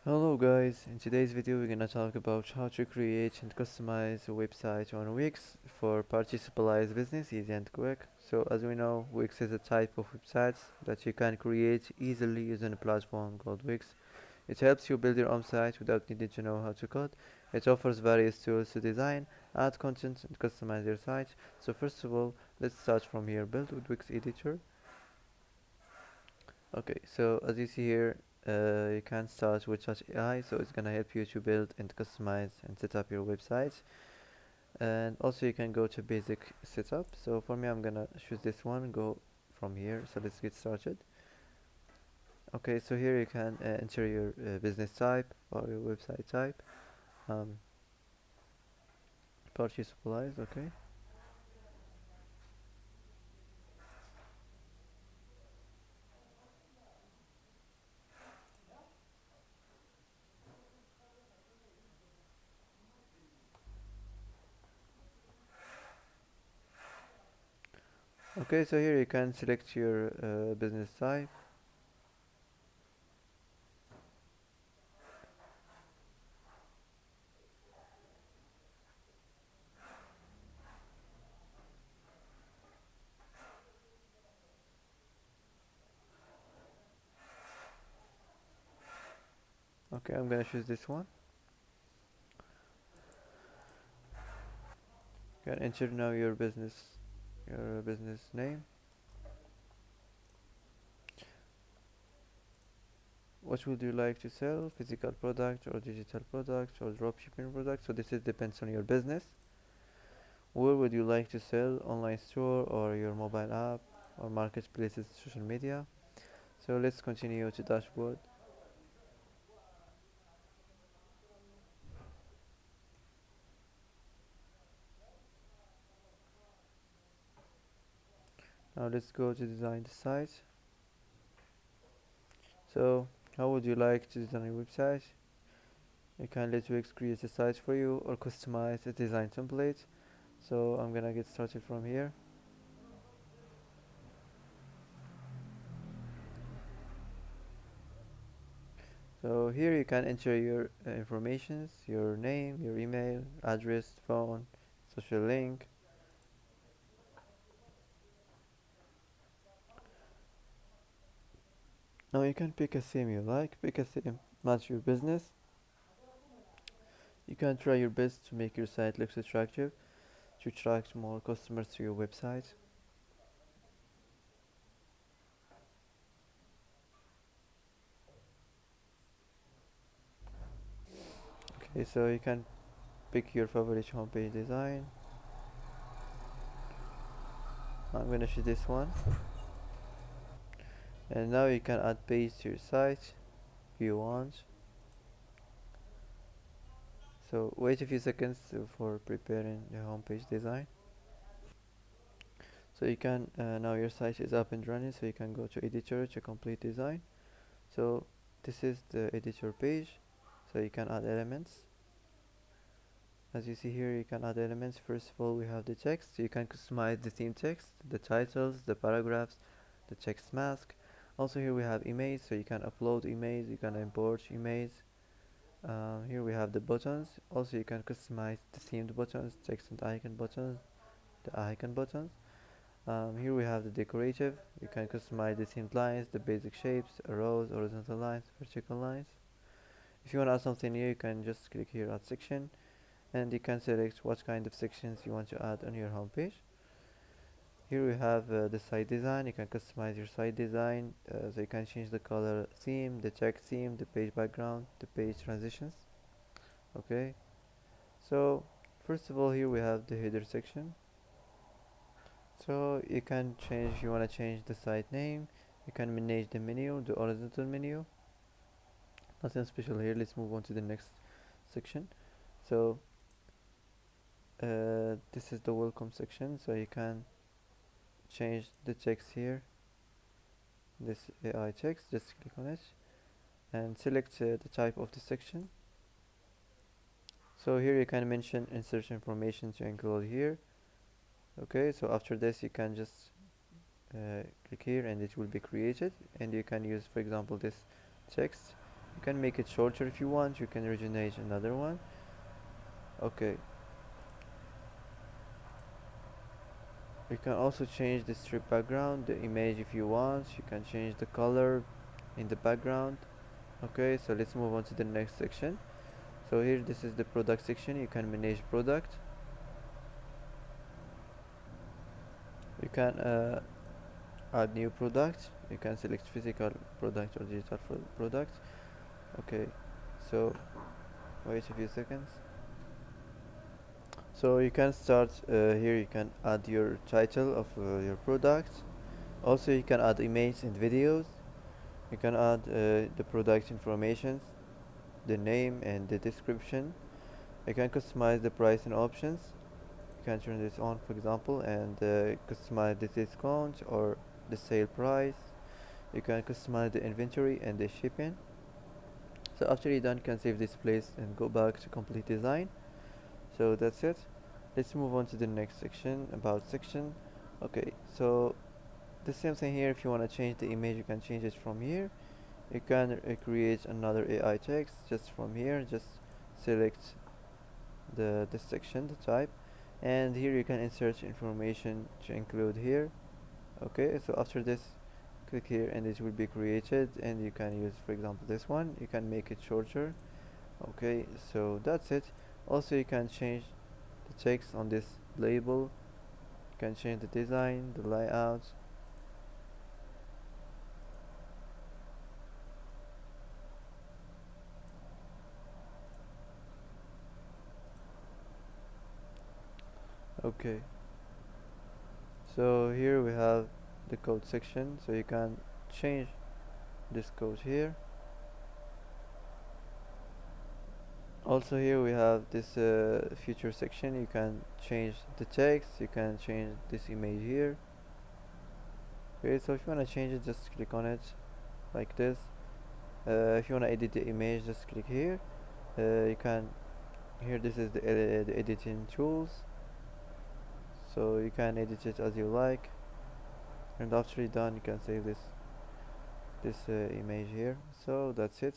Hello guys, in today's video we're gonna talk about how to create and customize a website on Wix for participalized business, easy and quick. So as we know, Wix is a type of websites that you can create easily using a platform called Wix. It helps you build your own site without needing to know how to code. It offers various tools to design, add content and customize your site. So first of all, let's start from here, build with Wix editor. Okay, so as you see here, you can start with Touch AI, so it's gonna help you to build and customize and set up your website. And also you can go to basic setup. So for me, I'm gonna choose this one, go from here. So let's get started. Okay, so here you can enter your business type or your website type. Um, Purchase supplies, okay. Okay, so here you can select your business type. Okay, I'm gonna choose this one. You can enter now your business name. What would you like to sell? Physical product or digital product or dropshipping product? So this is depends on your business. Where would you like to sell? Online store or your mobile app or marketplaces, social media? So let's continue to dashboard. Now let's go to design the site. So how would you like to design your website? You can let Wix create a site for you or customize a design template. So I'm gonna get started from here. So here you can enter your informations, your name, your email, address, phone, social link. Now you can pick a theme you like, pick a theme, match your business. You can try your best to make your site look attractive, to attract more customers to your website. Okay, so you can pick your favorite homepage design. I'm gonna choose this one. And now you can add page to your site if you want. So wait a few seconds for preparing the homepage design. So you can now your site is up and running, so you can go to editor to complete design. So this is the editor page, so you can add elements. As you see here, you can add elements. First of all, we have the text, so you can customize the theme text, the titles, the paragraphs, the text mask. Also here we have images, so you can upload images, you can import images. Here we have the buttons. Also you can customize the themed buttons, text and icon buttons, the icon buttons. Here we have the decorative. You can customize the themed lines, the basic shapes, arrows, horizontal lines, vertical lines. If you want to add something new, you can just click here add section, and you can select what kind of sections you want to add on your homepage. Here we have the site design. You can customize your site design, so you can change the color theme, the text theme, the page background, the page transitions. Okay, so first of all, here we have the header section. So you can change, if you want to change the site name, you can manage the menu, the horizontal menu. Nothing special here. Let's move on to the next section. So this is the welcome section, so you can change the text here, this AI text. Just click on it and select the type of the section. So here you can mention insert information to include here. Okay, so after this you can just click here and it will be created, and you can use, for example, this text. You can make it shorter if you want. You can originate another one. Okay, you can also change the strip background, the image if you want. You can change the color in the background. Okay, so let's move on to the next section. So here, this is the product section. You can manage product. You can add new product. You can select physical product or digital product. Okay, so wait a few seconds. So you can start here. You can add your title of your product. Also, you can add images and videos. You can add the product information, the name and the description. You can customize the price and options. You can turn this on, for example, and customize the discount or the sale price. You can customize the inventory and the shipping. So after you're done, you can save this place and go back to complete design. So that's it. Let's move on to the next section, about section. Okay, so the same thing here. If you want to change the image, you can change it from here. You can create another AI text just from here. Just select the section, the type, and here you can insert information to include here. Okay, so after this, click here and it will be created, and you can use, for example, this one. You can make it shorter. Okay, so that's it. Also, you can change the text on this label. You can change the design, the layout. Okay, so here we have the code section, so you can change this code here. Also here we have this feature section. You can change the text, you can change this image here. Okay, so if you want to change it, just click on it like this. If you want to edit the image, just click here. You can here, this is the editing tools, so you can edit it as you like, and after you're done, you can save this image here. So that's it.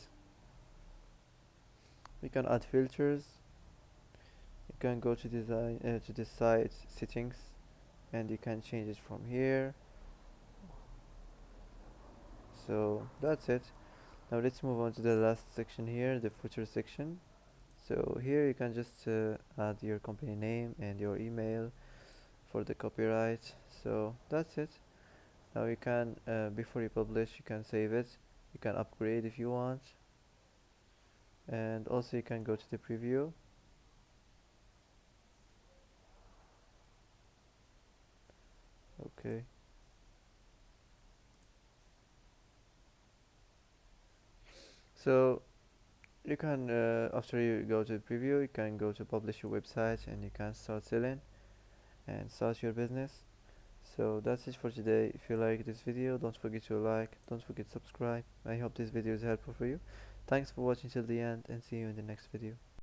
You can add filters. You can go to design to the site settings, and you can change it from here. So that's it. Now let's move on to the last section here, the footer section. So here you can just add your company name and your email for the copyright. So that's it. Now you can before you publish, you can save it. You can upgrade if you want, and also you can go to the preview. Okay, so you can after you go to the preview, you can go to publish your website, and you can start selling and start your business. So that's it for today. If you like this video, don't forget to like, don't forget to subscribe. I hope this video is helpful for you. Thanks for watching till the end, and see you in the next video.